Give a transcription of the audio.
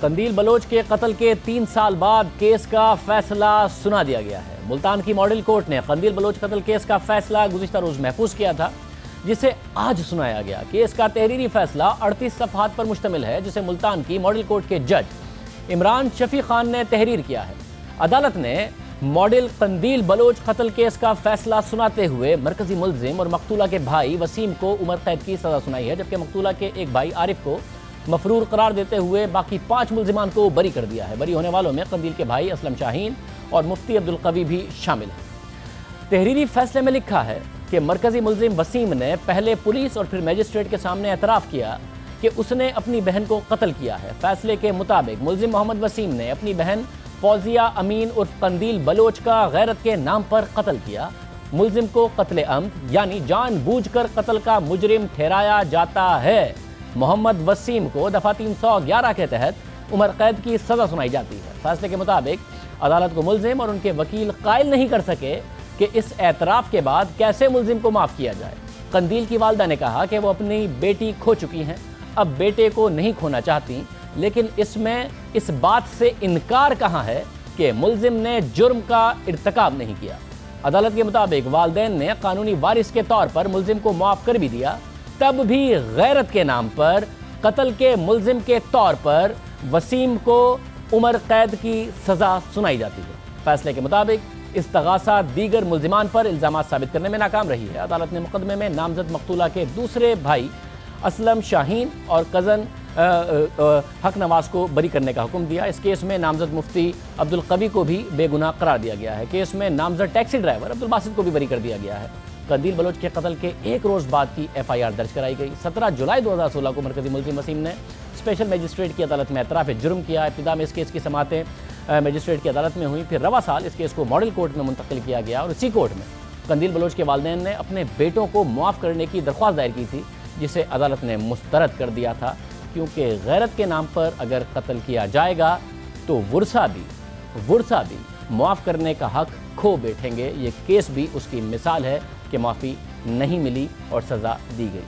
قندیل بلوچ کے قتل کے 3 سال بعد کیس کا فیصلہ سنا دیا گیا ہے۔ ملتان کی ماڈل کورٹ نے قندیل بلوچ قتل کیس کا فیصلہ گزشتہ روز محفوظ کیا تھا، جسے آج سنایا گیا۔ کیس کا تحریری فیصلہ 38 صفحات پر مشتمل ہے، جسے ملتان کی ماڈل کورٹ کے جج عمران شفیع خان نے تحریر کیا ہے۔ عدالت نے ماڈل قندیل بلوچ قتل کیس کا فیصلہ سناتے ہوئے مرکزی ملزم اور مقتولہ کے بھائی وسیم کو عمر قید کی سزا سنائی ہے، جبکہ مقتولہ کے ایک بھائی عارف کو مفرور قرار دیتے ہوئے باقی 5 ملزمان کو بری کر دیا ہے۔ بری ہونے والوں میں قندیل کے بھائی اسلم شاہین اور مفتی عبدالقوی بھی شامل ہیں۔ تحریری فیصلے میں لکھا ہے کہ مرکزی ملزم وسیم نے پہلے پولیس اور پھر میجسٹریٹ کے سامنے اعتراف کیا کہ اس نے اپنی بہن کو قتل کیا ہے۔ فیصلے کے مطابق ملزم محمد وسیم نے اپنی بہن فوزیہ امین عرف قندیل بلوچ کا غیرت کے نام پر قتل کیا۔ ملزم کو قتل عمد یعنی جان بوجھ کر قتل کا مجرم ٹھہرایا جاتا ہے۔ محمد وسیم کو دفعہ 311 کے تحت عمر قید کی سزا سنائی جاتی ہے۔ فیصلے کے مطابق عدالت کو ملزم اور ان کے وکیل قائل نہیں کر سکے کہ اس اعتراف کے بعد کیسے ملزم کو معاف کیا جائے۔ قندیل کی والدہ نے کہا کہ وہ اپنی بیٹی کھو چکی ہیں، اب بیٹے کو نہیں کھونا چاہتی، لیکن اس میں اس بات سے انکار کہاں ہے کہ ملزم نے جرم کا ارتکاب نہیں کیا۔ عدالت کے مطابق والدین نے قانونی وارث کے طور پر ملزم کو معاف کر بھی دیا، تب بھی غیرت کے نام پر قتل کے ملزم کے طور پر وسیم کو عمر قید کی سزا سنائی جاتی ہے۔ فیصلے کے مطابق استغاثہ دیگر ملزمان پر الزامات ثابت کرنے میں ناکام رہی ہے۔ عدالت نے مقدمے میں نامزد مقتولہ کے دوسرے بھائی اسلم شاہین اور کزن حق نواز کو بری کرنے کا حکم دیا۔ اس کیس میں نامزد مفتی عبدالقوی کو بھی بے گناہ قرار دیا گیا ہے۔ کیس میں نامزد ٹیکسی ڈرائیور عبدالباسط کو بھی بری کر دیا گیا ہے۔ قندیل بلوچ کے قتل کے 1 روز بعد کی FIR درج کرائی گئی۔ 17 جولائی 2016 کو مرکزی ملزم وسیم نے اسپیشل میجسٹریٹ کی عدالت میں اعتراف جرم کیا۔ ابتدا میں اس کیس کی سماعتیں میجسٹریٹ کی عدالت میں ہوئیں، پھر رواں سال اس کیس کو ماڈل کورٹ میں منتقل کیا گیا، اور اسی کورٹ میں قندیل بلوچ کے والدین نے اپنے بیٹوں کو معاف کرنے کی درخواست دائر کی تھی، جسے عدالت نے مسترد کر دیا تھا، کیونکہ غیرت کے نام پر اگر قتل کیا جائے گا تو ورثہ بھی معاف کرنے کا حق کھو بیٹھیں گے۔ یہ کیس بھی اس کی مثال ہے کہ معافی نہیں ملی اور سزا دی گئی۔